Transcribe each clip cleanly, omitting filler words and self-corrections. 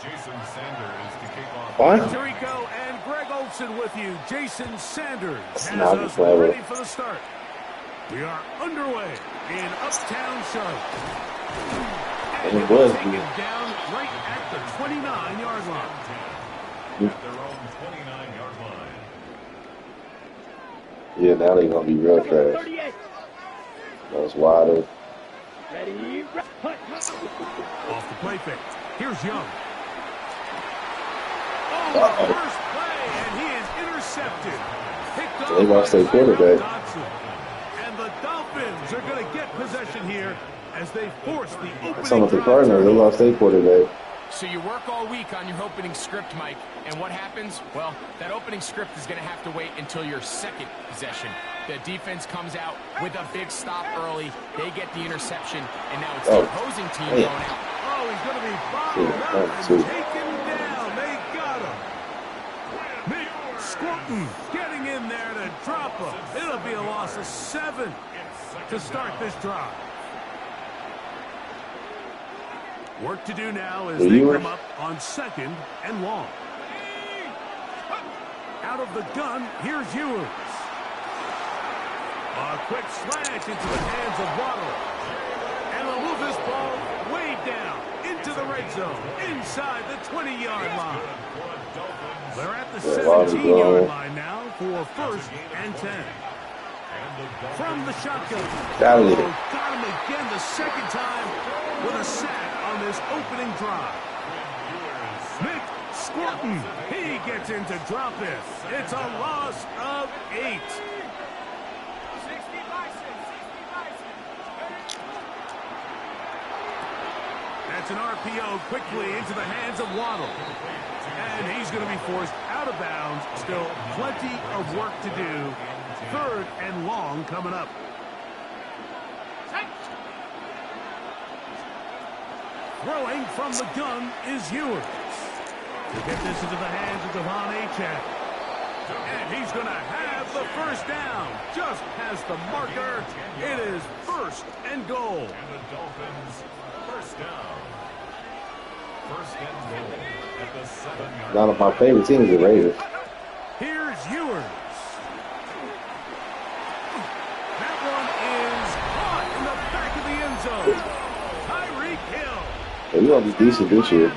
Jason Sanders to kick off. What? Tirico and Greg Olson with you. Jason Sanders has not us clever. ready for the start. We are underway in Uptown Charlotte. And it was taken good. down right at the 29-yard line. At their own 29-yard line. Yeah, now they're gonna be real trash. That's wide open. Off the play fake. Here's Young. Uh-oh. First play, and he is intercepted. Picked off They lost their by quarterback. Dodson. And the Dolphins are going to get possession here as they force the opening Some of the drive Cardinals, they turnover. lost their quarterback. So you work all week on your opening script, Mike, and what happens? Well, that opening script is going to have to wait until your second possession. The defense comes out with a big stop early. They get the interception, and now it's the opposing team going out. Oh, he's going to be bottled up and taken down. They got him. Nick Squirtin getting in there to drop him. It'll be a loss of 7 to start this drive. Work to do now as they come up on 2nd and long. Out of the gun, here's Ewers. A quick slant into the hands of Waddle. And they'll move this ball way down into the red zone, inside the 20-yard line. They're at the 17-yard line now for 1st and 10. From the shotgun. Got him again the second time with a sack on this opening drive. Nick Squirtin, he gets into drop it. It's a loss of 8. That's an RPO quickly into the hands of Waddle. And he's going to be forced out of bounds. Still plenty of work to do. 3rd and long coming up. Throwing from the gun is Ewers. To get this into the hands of Devon Achane. And he's going to have the first down. Just past the marker. It is 1st and goal. And the Dolphins first down. 1st and goal at the 7-yard line. None of my favorite teams are Raiders. Here's Ewers. That one is caught in the back of the end zone. Tyreek Hill. They're gonna be decent this year.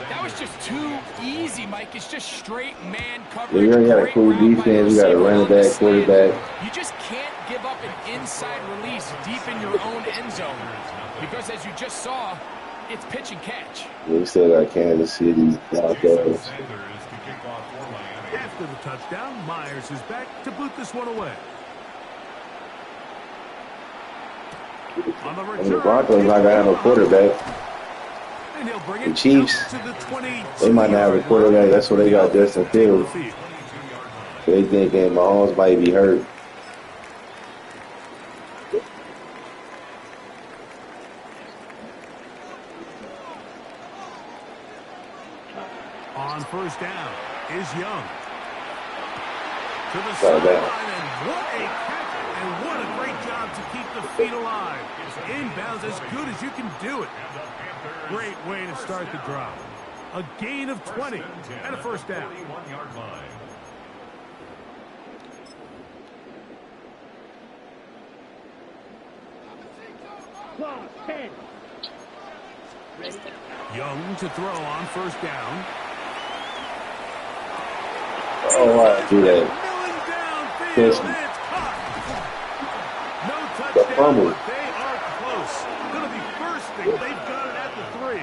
That was just too easy, Mike. It's just straight man Yeah, coverage. you already got a Great cool route by the defense. You got a receiver running on the back, slant. quarterback. You just can't give up an inside release deep in your own end zone because, as you just saw, it's pitch and catch. Yeah, we still got Kansas City, Broncos. After the touchdown, Myers is back to boot this one away. On the And the return, Broncos not gonna have no quarterback. and he'll bring The it Chiefs, out to the 22. they might not have a quarterback. That's what they got Justin Fields. So they thinking Mahomes might be hurt. On first down is Young. To the Sideline. sideline, and what a catch, and what a great job to keep the feet alive. Inbounds as good as you can do it. Great way to start the drive. A gain of 20 and a first down. 21-yard line. Young to throw on first down. Oh, I do that. Milling downfield, Yes. and it's caught. No The touchdown, fumble. but they are close. Going to be bursting. They've got it at the 3.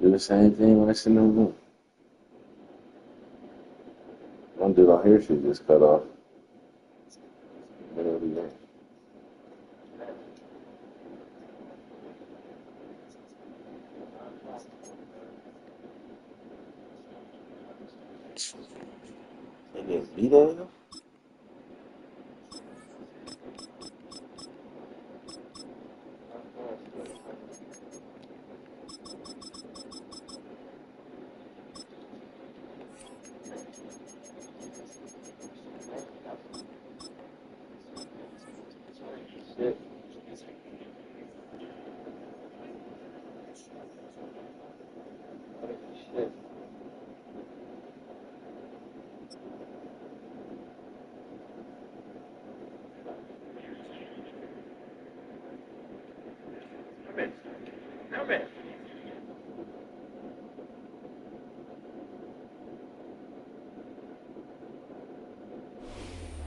Do the same thing when it's in the room. One dude on here should just cut off. Middle of the game. And then be there.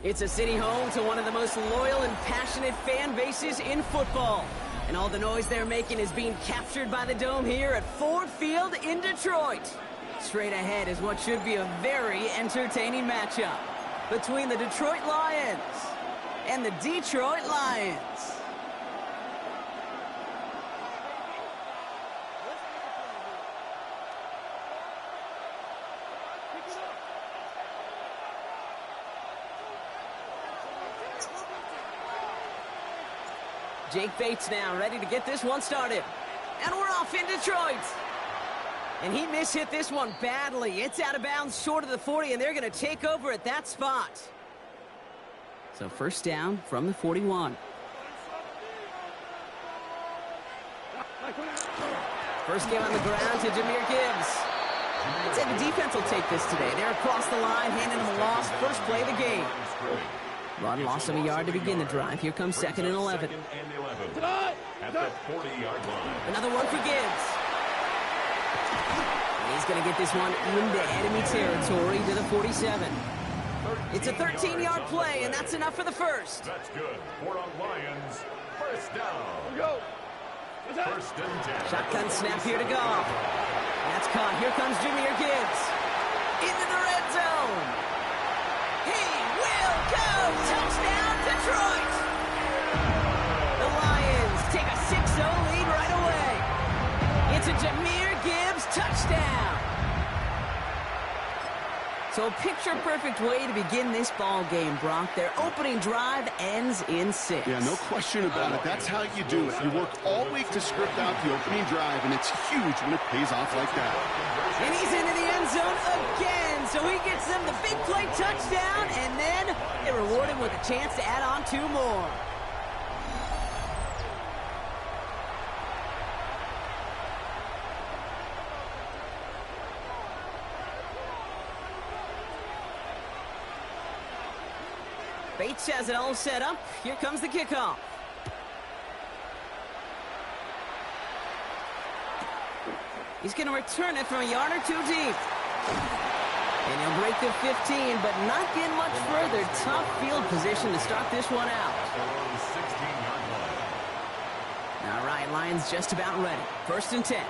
It's a city home to one of the most loyal and passionate fan bases in football. And all the noise they're making is being captured by the Dome here at Ford Field in Detroit. Straight ahead is what should be a very entertaining matchup between the Detroit Lions and the Detroit Lions. Jake Bates now ready to get this one started. And we're off in Detroit. And he mishit this one badly. It's out of bounds short of the 40, and they're going to take over at that spot. So first down from the 41. First game on the ground to Jahmyr Gibbs. I'd say the defense will take this today. They're across the line, handing him a loss. First play of the game. Run loss of a yard to begin the drive. Here comes 2nd and 11. At the 40-yard line. Another one for Gibbs. And he's going to get this one into enemy territory to the 47. It's a 13-yard play, and that's enough for the first. That's good. For the Lions, first down. First and 10. Shotgun snap here to Goff. That's caught. Here comes Jahmyr Gibbs. Into the red zone. He will go. Touchdown, Detroit. The Lions take a 6-0 lead right away. It's a Jahmyr Gibbs touchdown. So a picture-perfect way to begin this ball game, Brock. Their opening drive ends in 6. Yeah, no question about it. That's how you do it. You work all week to script out the opening drive, and it's huge when it pays off like that. And he's into the end zone again. So he gets them the big play touchdown, and then they reward him with a chance to add on 2 more. Bates has it all set up. Here comes the kickoff. He's going to return it from a yard or 2 deep. And he'll break the 15, but not get much further. Tough field position to start this one out. All right, Lions just about ready. First and 10.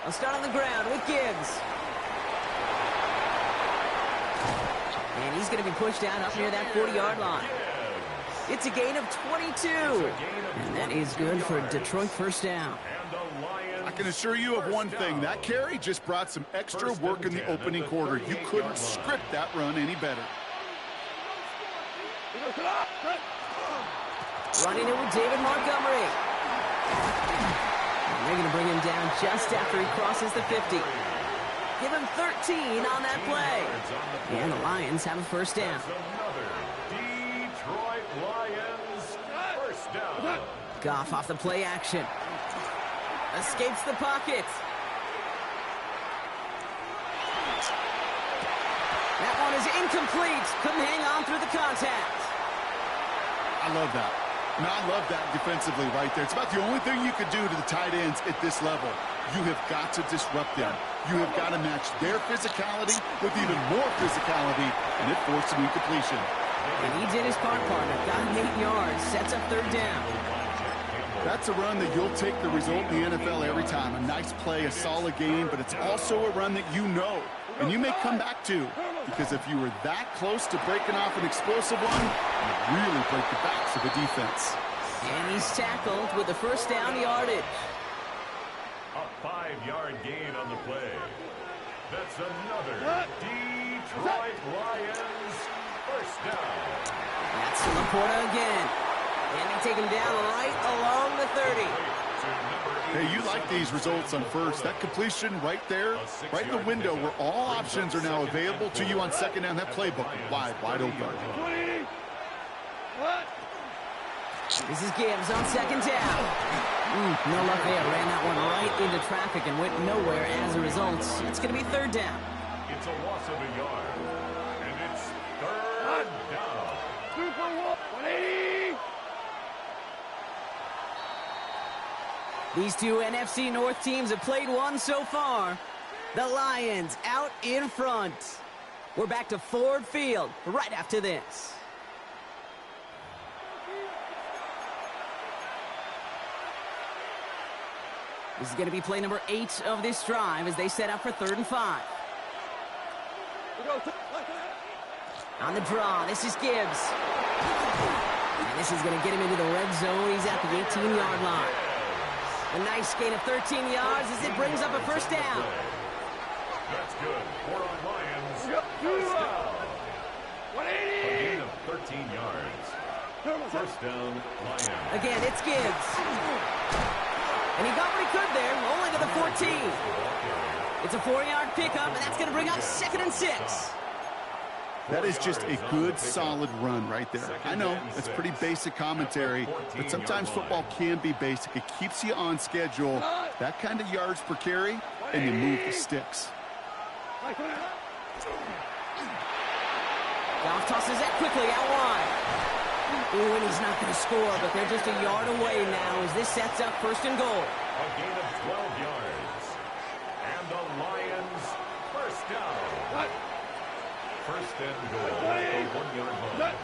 I'll start on the ground with Gibbs. And he's going to be pushed out up near that 40-yard line. It's a gain of 22. And that is good for Detroit first down. I can assure you of one thing. That carry just brought some extra work in the opening quarter. You couldn't script that run any better. Running it with David Montgomery. And they're going to bring him down just after he crosses the 50. Give him 13 on that play. And the Lions have a first down. Detroit Lions, first down. Goff off the play action. Escapes the pocket. That one is incomplete. Couldn't hang on through the contact. I love that. No, I love that defensively right there. It's about the only thing you could do to the tight ends at this level. You have got to disrupt them. You have got to match their physicality with even more physicality, and it forced an incompletion. And he did his part, partner. Got him 8 yards. Sets up third down. That's a run that you'll take the result in the NFL every time. A nice play, a solid game, but it's also a run that you know, and you may come back to, because if you were that close to breaking off an explosive one, you really break the backs of the defense. And he's tackled with the first down yardage. A 5-yard gain on the play. That's another Detroit Lions first down. That's Laporta again. And they take him down right along the 30. Hey, you like these results on first. That completion right there, right in the window where all options are now available to you on second down. That playbook wide open. This is Gibbs on second down. No luck there. Ran that one right into traffic and went nowhere as a result. It's going to be third down. It's a loss of a yard. And it's third down. 180. These two NFC North teams have played one so far. The Lions out in front. We're back to Ford Field right after this. This is going to be play number 8 of this drive as they set up for 3rd and 5. On the draw, this is Gibbs. And this is going to get him into the red zone. He's at the 18-yard line. A nice gain of 13 yards as it brings up a first down. That's good. 4 on Lions. First down. 180. A gain of 13 yards. First down, Lions. Again, it's Gibbs. And he got what he could there, only to the 14. It's a 4-yard pickup, and that's going to bring up 2nd and 6. That is just a good, solid run right there. I know, it's pretty basic commentary, but sometimes football can be basic. It keeps you on schedule, that kind of yards per carry, and you move the sticks. Goff tosses that quickly out wide. Ooh, and he's not going to score, but they're just a yard away now as this sets up 1st and goal. A gain of 12 yards. And the Lions first down. First and goal. A 1-yard line.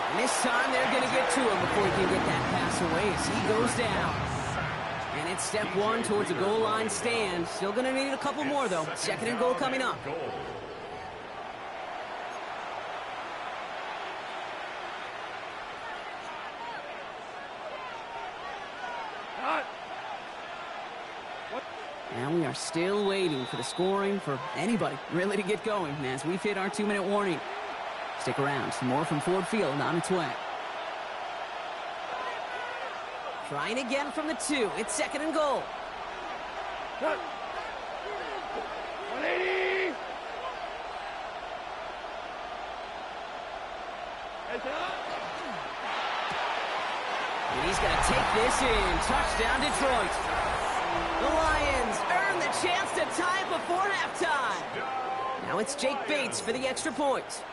And this time they're going to get to him before he can get that pass away as he goes down. And it's step 1 towards a goal line stand. Still going to need a couple more, though. 2nd and goal coming up. And we are still waiting for the scoring for anybody really to get going as we've hit our 2-minute warning. Stick around. Some more from Ford Field on its way. Trying again from the 2. It's 2nd and goal. 180. And he's going to take this in. Touchdown, Detroit. The Lions earn the chance to tie it before halftime. Now it's Jake Bates for the extra point.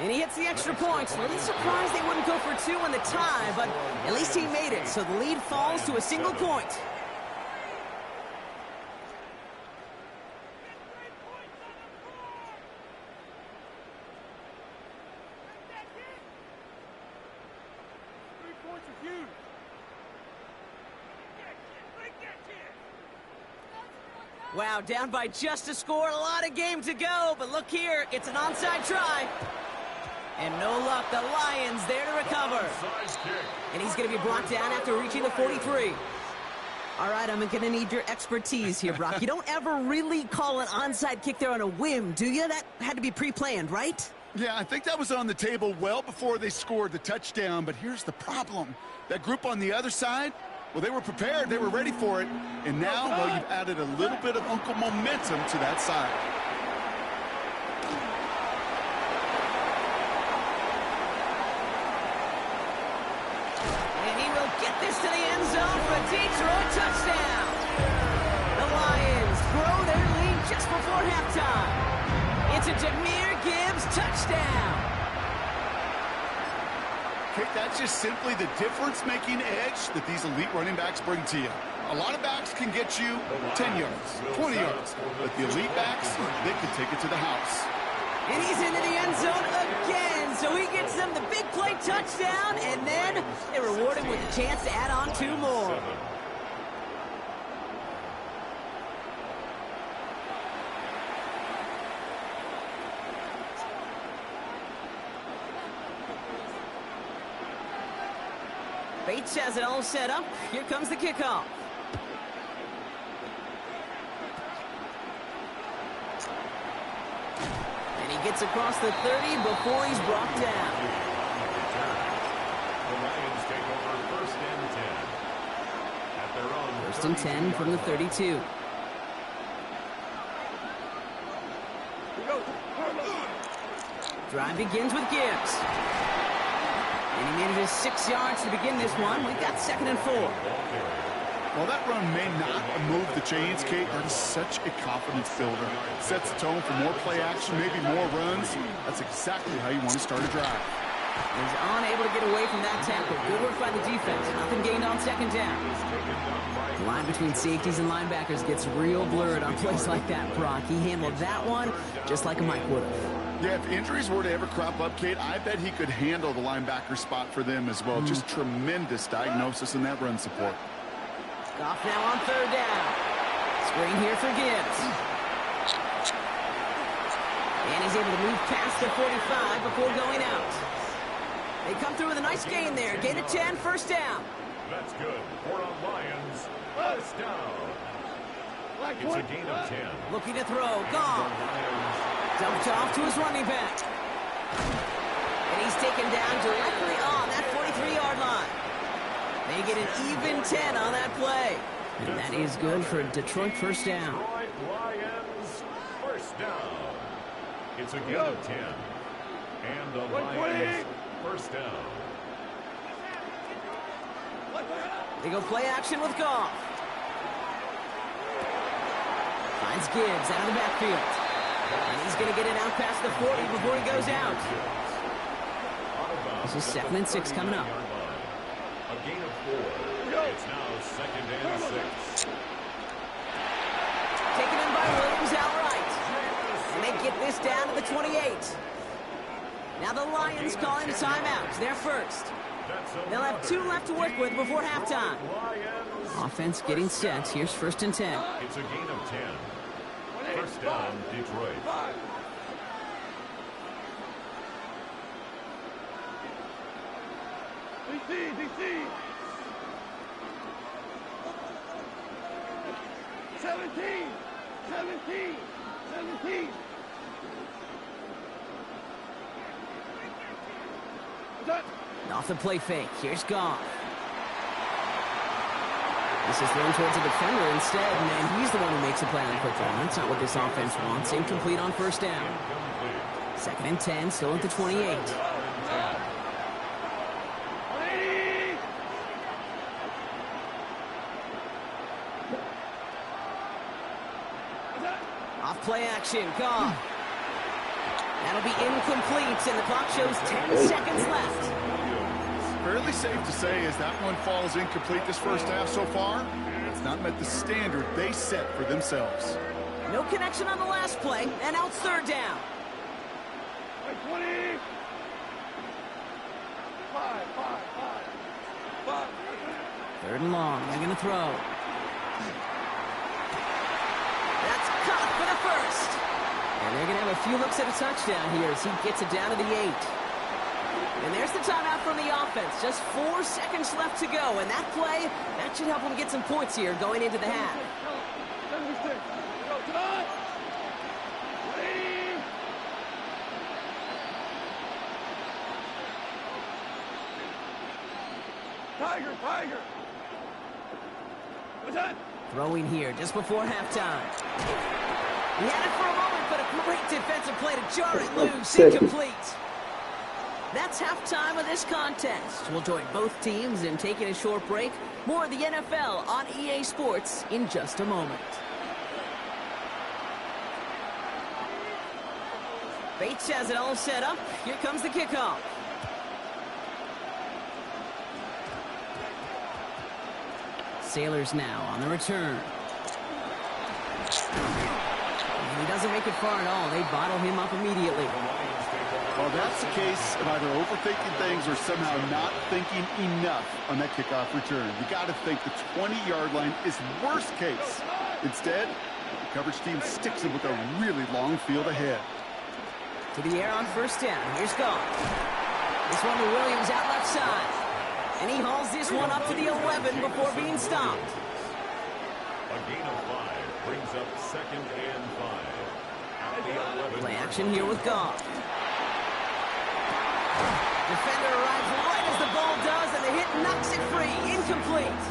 And he hits the extra point. A little surprised they wouldn't go for 2 in the tie, but at least he made it, so the lead falls to a single point. Wow, down by just a score, a lot of game to go, but look here, it's an onside try. And no luck, the Lions there to recover. And he's going to be brought down after reaching the 43. All right, I'm going to need your expertise here, Brock. You don't ever really call an onside kick there on a whim, do you? That had to be pre-planned, right? Yeah, I think that was on the table well before they scored the touchdown, but here's the problem. That group on the other side, well, they were prepared, they were ready for it, and now, well, you've added a little bit of Uncle momentum to that side. And he will get this to the end zone for a Detroit touchdown. The Lions grow their lead just before halftime. It's a Jahmyr Gibbs touchdown. Okay, that's just simply the difference-making edge that these elite running backs bring to you. A lot of backs can get you 10 yards, 20 yards, but the elite backs, they can take it to the house. And he's into the end zone again, so he gets them the big play touchdown, and then they reward him with a chance to add on 2 more. Bates has it all set up. Here comes the kickoff. And he gets across the 30 before he's brought down. The Lions take over first and 10. At their own First and 10 from the 32. Drive begins with Gibbs. And he made it his 6 yards to begin this one. We've got 2nd and 4. Well, that run may not have moved the chains, Kate. That is such a confidence builder. Sets the tone for more play action, maybe more runs. That's exactly how you want to start a drive. He's unable to get away from that tackle. Good work by the defense. Nothing gained on 2nd down. The line between safeties and linebackers gets real blurred on plays like that, Brock. He handled that one just like a Mike would have. Yeah, if injuries were to ever crop up, Kate, I bet he could handle the linebacker spot for them as well. Just tremendous diagnosis in that run support. Goff now on 3rd down. Screen here for Gibbs. And he's able to move past the 45 before going out. They come through with a nice gain there. Gain of 10, 1st down. That's good. For our Lions, first down. It's a gain of 10. Looking to throw. Goff. Dumped off to his running back. And he's taken down directly on that 43-yard line. They get an even 10 on that play. And that is good for Detroit, 1st down. Detroit Lions, first down. It's a gain of 10. And the Lions, first down. They go play action with Goff. Finds Gibbs out of the backfield. And he's going to get it out past the 40 before he goes out. This is 2nd and 6 coming up. A gain of 4. It's now 2nd and 6. Taken in by Williams outright. And they get this down to the 28. Now the Lions calling a timeout. They're first. They'll have 2 left to work with before halftime. Offense getting set. Here's 1st and 10. It's a gain of 10. First down, Detroit. DC. 17. Off the play fake. Here's Goff. This is thrown towards a defender instead, and he's the one who makes a play on football. That's not what this offense wants. Incomplete on 1st down. 2nd and 10, still at the 28. Off play action, Goff. That'll be incomplete, and the clock shows 10 seconds left. Fairly safe to say as that one falls incomplete this 1st half so far, it's not met the standard they set for themselves. No connection on the last play, and now it's 3rd down. 20. 5. 3rd and long. They're going to throw. That's caught for the 1st. And they're going to have a few looks at a touchdown here as he gets it down to the 8. And there's the timeout from the offense. Just 4 seconds left to go. And that play, that should help them get some points here going into the half. Tiger. What's that? Throwing here just before halftime. He had it for a moment, but a great defensive play to jar it loose. Incomplete. That's halftime of this contest. We'll join both teams in taking a short break. More of the NFL on EA Sports in just a moment. Bates has it all set up. Here comes the kickoff. Sailors now on the return. And he doesn't make it far at all. They bottle him up immediately. Well, that's the case of either overthinking things or somehow not thinking enough on that kickoff return. You got to think the 20-yard line is worst case. Instead, the coverage team sticks him with a really long field ahead. To the air on 1st down. Here's Goff. This one to Williams out left side. And he hauls this one up to the 11 before being stopped. A gain of 5 brings up 2nd and 5. At the 11. Play action here with Goff. Defender arrives right as the ball does, and the hit knocks it free. Incomplete.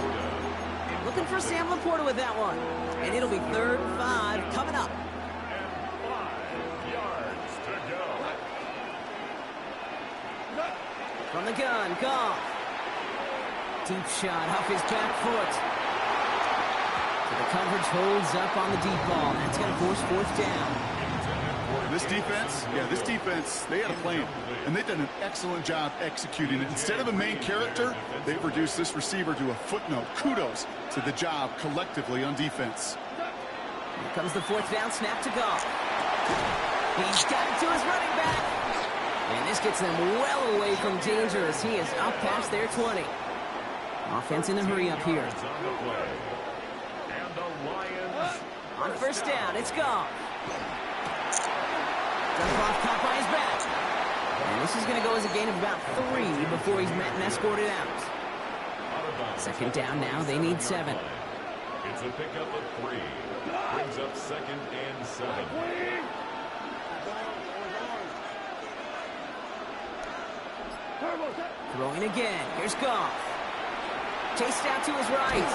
Looking for Sam Laporta with that one. And it'll be 3rd and 5 coming up. And 5 yards to go. From the gun, Goff. Deep shot off his back foot. So the coverage holds up on the deep ball. That's going to force 4th down. This defense, they had a plan, and they've done an excellent job executing it. Instead of a main character, they've reduced this receiver to a footnote. Kudos to the job collectively on defense. Here comes the 4th down snap to Goff. He's got it to his running back. And this gets them well away from danger as he is up past their 20. Offense in a hurry up here. And the Lions On 1st down, it's Goff. Off caught by his back. And this is going to go as a gain of about 3 before he's met and escorted out. 2nd down now. They need 7. It's a pickup of 3. Brings up 2nd and 7. Throwing again. Here's Goff. Chased out to his right.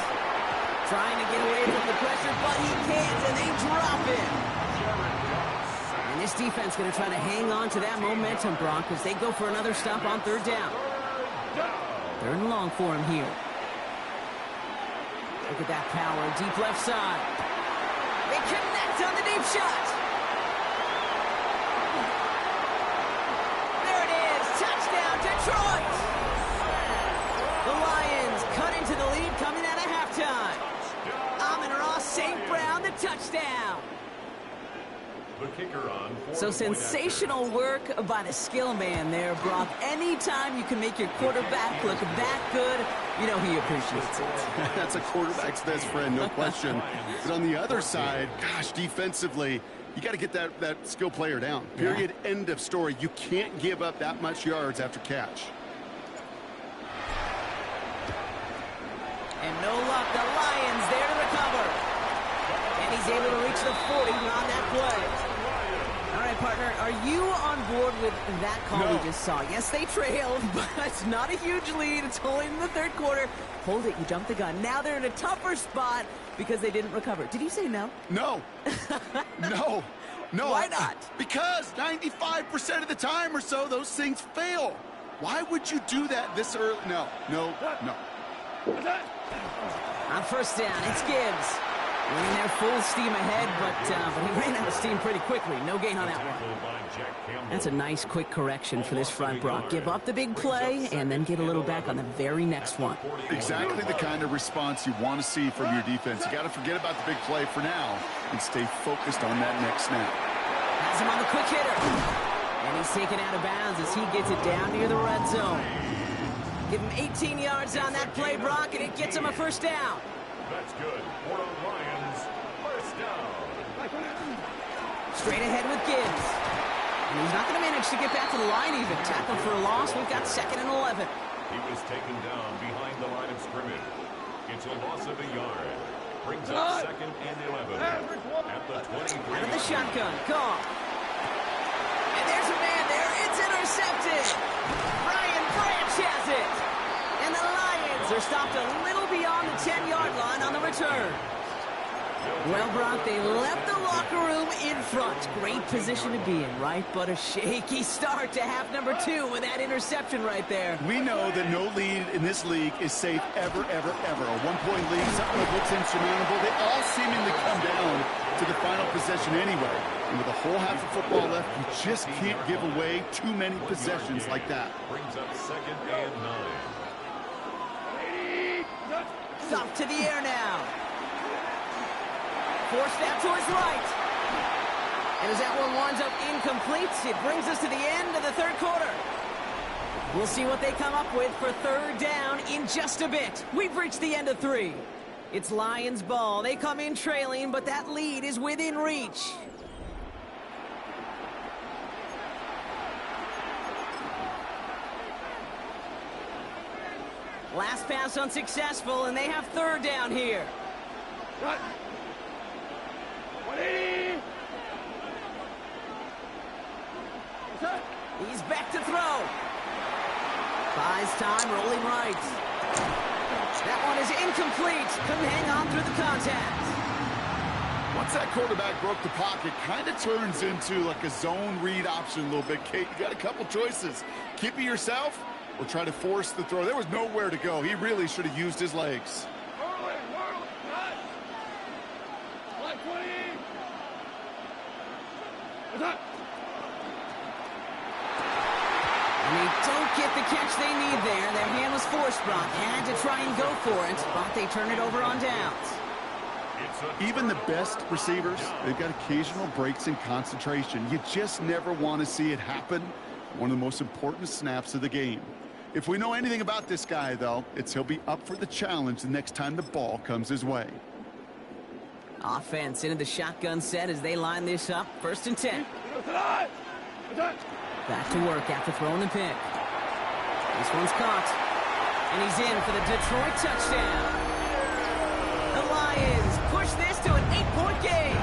Trying to get away from the pressure, but he can't, and they drop him. And this defense going to try to hang on to that momentum, Brock, as they go for another stop on 3rd down. 3rd and long for him here. Look at that power, deep left side. They connect on the deep shot. There it is, touchdown, Detroit. The Lions cut into the lead coming out of halftime. Amon-Ra St. Brown, the touchdown. The kicker on. So sensational work by the skill man there, Brock. Anytime you can make your quarterback look that good, you know he appreciates it. That's a quarterback's best friend, no question. But on the other side, gosh, defensively, you got to get that skill player down. Period. Yeah. End of story. You can't give up that much yards after catch. And no luck. The Lions there to recover. And he's able to reach the 40 on that play. All right, partner, are you on board with that call we just saw? Yes, they trailed, but it's not a huge lead. It's only in the 3rd quarter. Hold it, you jumped the gun. Now they're in a tougher spot because they didn't recover. Did you say no? No. No. Why not? Because 95% of the time or so, those things fail. Why would you do that this early? No. On 1st down, it's Gibbs. Running there full steam ahead, but he ran out of steam pretty quickly. No gain on that one. That's a nice quick correction for this front, Brock. Give up the big play and then get a little back on the very next one. Exactly the kind of response you want to see from your defense. You got to forget about the big play for now and stay focused on that next snap. Has him on the quick hitter. And he's taken out of bounds as he gets it down near the red zone. Give him 18 yards on that play, Brock, and it gets him a 1st down. That's good. For the Lions, 1st down. Straight ahead with Gibbs. And he's not going to manage to get back to the line even. Tackle for a loss. We've got 2nd and 11. He was taken down behind the line of scrimmage. It's a loss of a yard. Brings up 2nd and 11. At the 23. Out of the shotgun. Goff. And there's a man there. It's intercepted. Brian Branch has it. And the Lions are stopped a little beyond the 10-yard line on the return. Well, Brock, they left the locker room in front. Great position to be in, right? But a shaky start to half number 2 with that interception right there. We know that no lead in this league is safe ever, ever, ever. A one-point lead, something that looks insurmountable. They all seemingly come down to the final possession anyway. And with a whole half of football left, you just can't give away too many possessions like that. Brings up 2nd and 9. Off to the air now. Forced out to his right. And as that one winds up incomplete, it brings us to the end of the 3rd quarter. We'll see what they come up with for 3rd down in just a bit. We've reached the end of 3. It's Lions ball. They come in trailing, but that lead is within reach. Last pass unsuccessful, and they have third down here. He's back to throw. Buys time, rolling right. That one is incomplete. Couldn't hang on through the contact. Once that quarterback broke the pocket, kind of turns into like a zone read option a little bit. Kate, you got a couple choices. Keep it yourself or try to force the throw. There was nowhere to go. He really should have used his legs. And they don't get the catch they need there. Their hand was forced, Brock. Had to try and go for it, but they turn it over on downs. Even the best receivers, they've got occasional breaks in concentration. You just never want to see it happen. One of the most important snaps of the game. If we know anything about this guy, though, it's he'll be up for the challenge the next time the ball comes his way. Offense into the shotgun set as they line this up. 1st and 10. Back to work after throwing the pick. This one's caught. And he's in for the Detroit touchdown. The Lions push this to an 8-point game.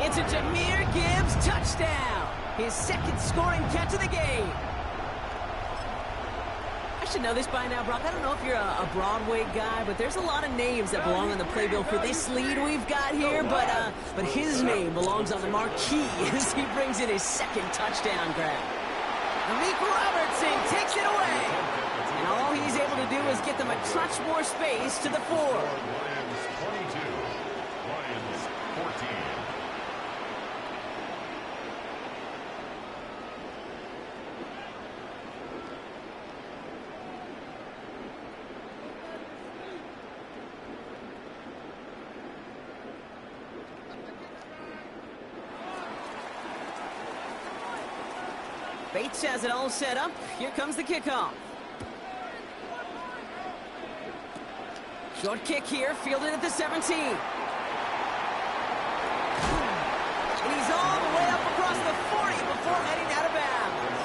It's a Jahmyr Gibbs touchdown. His 2nd scoring catch of the game. I should know this by now, Brock. I don't know if you're a Broadway guy, but there's a lot of names that belong on the playbill for this lead we've got here. But his name belongs on the marquee as he brings in his 2nd touchdown grab. Malik Robertson takes it away. And all he's able to do is get them a touch more space to the 4. Lions 22, Lions 14. Bates has it all set up. Here comes the kickoff. Short kick here, fielded at the 17. And he's all the way up across the 40 before heading out of bounds.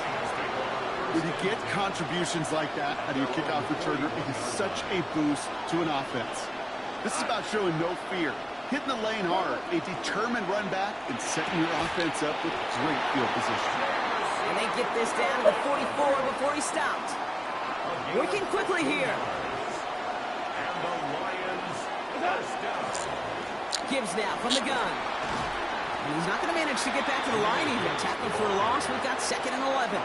When you get contributions like that out of your kickoff returner, it is such a boost to an offense. This is about showing no fear, hitting the lane hard, a determined run back, and setting your offense up with great field position. And they get this down to the 44 before he stopped. Working quickly here. And the Lions first down. Gibbs now from the gun. And he's not going to manage to get back to the line even. Tackling for a loss. We've got 2nd and 11.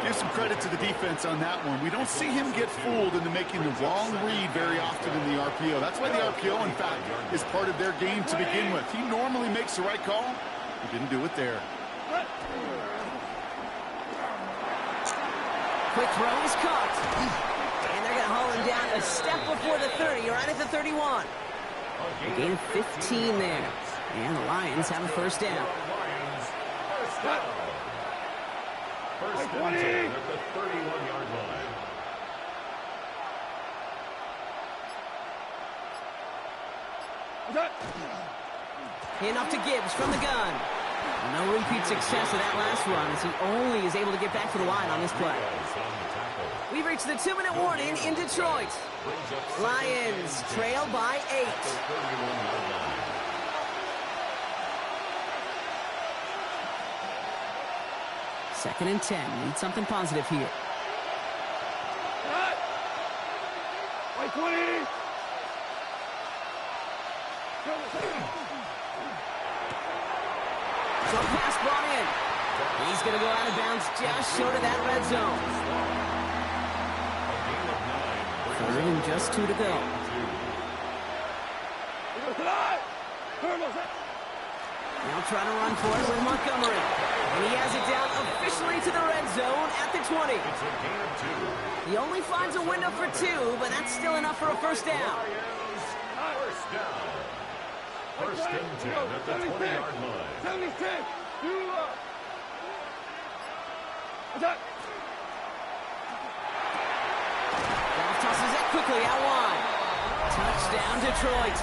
Give some credit to the defense on that one. We don't see him get fooled into making the wrong read very often in the RPO. That's why the RPO, in fact, is part of their game to begin with. He normally makes the right call. He didn't do it there. Quick throw is caught. And they're going to haul him down a step before the 30, right at the 31. A gain of 15 there. And the Lions have a 1st down. First down at the 31-yard line. Hand off to Gibbs from the gun. No repeat success of that last run as he only is able to get back to the line on this play. We've reached the 2-minute warning in Detroit. Lions trail by 8. 2nd and 10. Need something positive here. Short pass brought in. He's going to go out of bounds just short of that red zone. 3rd and just 2 to go. Now trying to run for it with Montgomery. And he has it down officially to the red zone at the 20. It's a gain of 2. He only finds a window for 2, but that's still enough for a 1st down. First down. 1st and 10 at the 20-yard line. Golf tosses it quickly out wide. Touchdown, Detroit.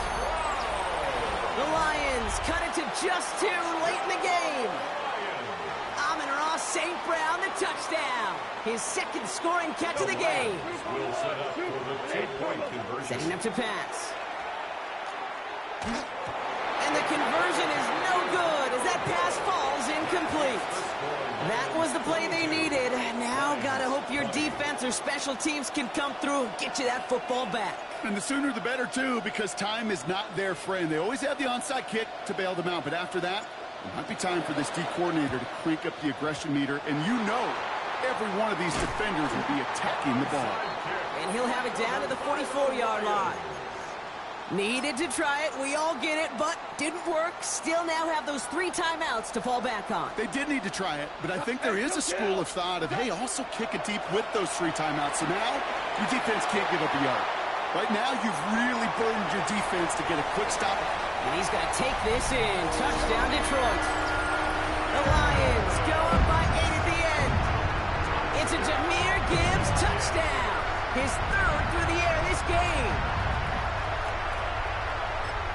The Lions cut it to just 2 late in the game. Amon-Ra St. Brown, the touchdown. His second scoring catch of the game. Will set up for the 2-point conversion. Setting up to pass. And the conversion is no good as that pass falls incomplete. That was the play they needed. Now gotta hope your defense or special teams can come through and get you that football back. And the sooner the better, too, because time is not their friend. They always have the onside kick to bail them out, but after that, it might be time for this D coordinator to crank up the aggression meter, and you know every one of these defenders will be attacking the ball. And he'll have it down to the 44-yard line. Needed to try it, we all get it, but didn't work. Still now have those 3 timeouts to fall back on. They did need to try it, but I think there is a school of thought of, hey, also kick it deep with those 3 timeouts. So now your defense can't give up a yard. Right now, you've really burdened your defense to get a quick stop. And he's going to take this in. Touchdown, Detroit. The Lions go up by 8 at the end. It's a Jahmyr Gibbs touchdown. His 3rd through the air this game.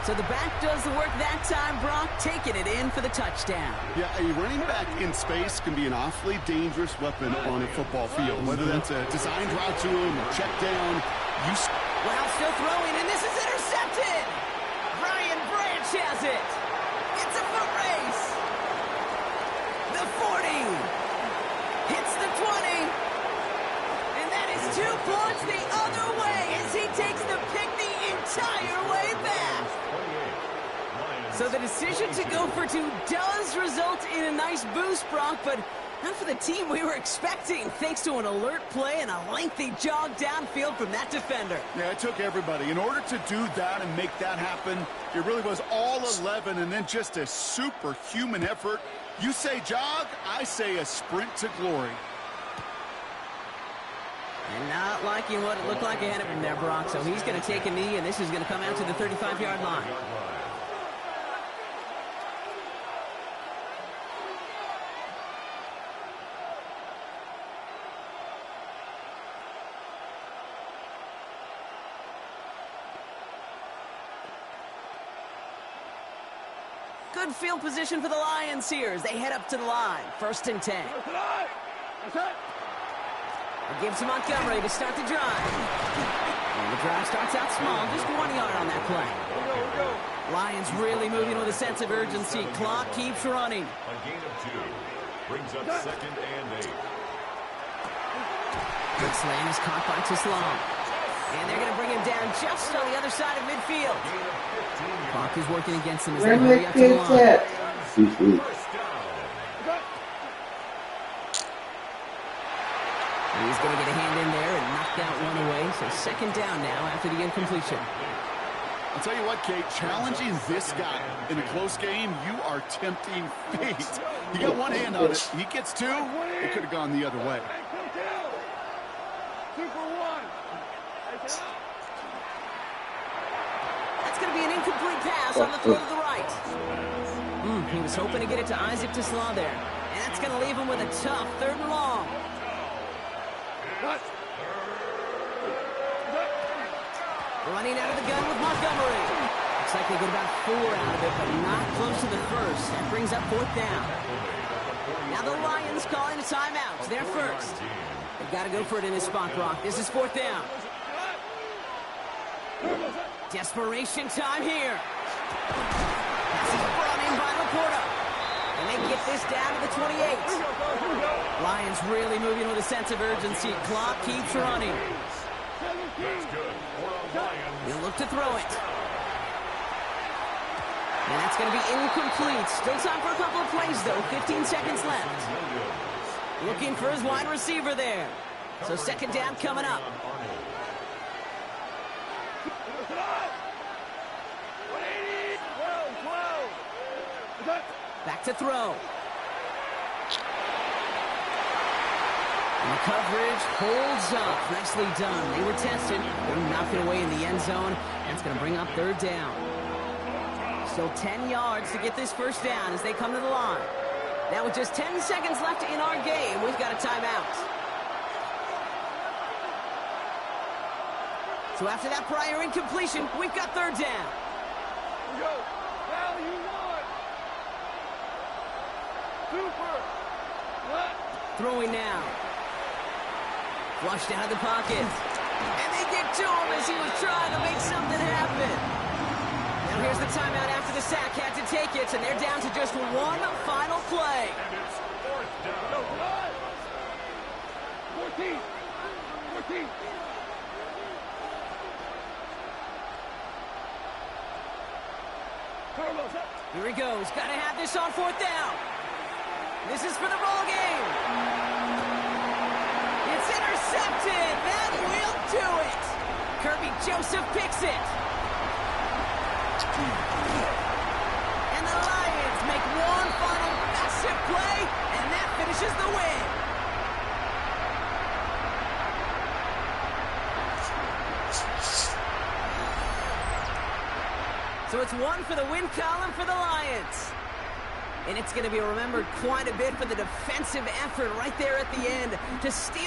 So the back does the work that time. Brock taking it in for the touchdown. Yeah, a running back in space can be an awfully dangerous weapon on a football field. Whether that's a designed route to him, a check down. Well, still throwing, and this is intercepted. Brian Branch has it. It's a foot race. The 40. Hits the 20. And that is 2 points the other way as he takes the pick the entire way back. So the decision to go for 2 does result in a nice boost, Brock, but not for the team we were expecting, thanks to an alert play and a lengthy jog downfield from that defender. Yeah, it took everybody. In order to do that and make that happen, it really was all 11 and then just a superhuman effort. You say jog, I say a sprint to glory. And not liking what it looked like ahead of him there, Brock. So he's going to take a knee, and this is going to come out to the 35-yard line. Good field position for the Lions here as they head up to the line. 1st and 10. Gives to Montgomery to start the drive. And the drive starts out small, just 1 yard on that play. Lions really moving with a sense of urgency. Clock keeps running. A gain of 2. Brings up 2nd and 8. Good slam is caught by Tislam. And they're going to bring him down just on the other side of midfield. Clock is working against him as they hurry up to the line. He's going to get a hand in there and knock that one away. So 2nd down now after the incompletion. I'll tell you what, Kate, challenging this guy in a close game, you are tempting fate. You got one hand on it. He gets 2. It could have gone the other way. That's going to be an incomplete pass on the throw to the right. He was hoping to get it to Isaac Tislam there. And that's going to leave him with a tough 3rd and long. Running out of the gun with Montgomery. Looks like they get about 4 out of it, but not close to the 1st. That brings up 4th down. Now the Lions calling a timeout. They're first. They've got to go for it in this spot, Brock. This is 4th down. Desperation time here. This is brought in by Laporta. And they get this down to the 28. Lions really moving with a sense of urgency. Clock keeps running. That's good. He'll look to throw it. And that's going to be incomplete. Still time for a couple of plays, though. 15 seconds left. Looking for his wide receiver there. So 2nd down coming up. Back to throw. And the coverage holds up. Nicely done. They were tested. They knocked it away in the end zone. That's going to bring up 3rd down. Still 10 yards to get this 1st down as they come to the line. Now with just 10 seconds left in our game, we've got a timeout. So after that prior incompletion, we've got 3rd down. Throwing now. Flushed out of the pocket. And they get to him as he was trying to make something happen. Now here's the timeout after the sack had to take it, and they're down to just one final play. And it's fourth down. 14. Here he goes. Got to have this on fourth down. This is for the ball game. It's intercepted. That will do it. Kirby Joseph picks it. And the Lions make one final massive play, and that finishes the win. So it's one for the win column for the Lions. And it's going to be remembered quite a bit for the defensive effort right there at the end to steal.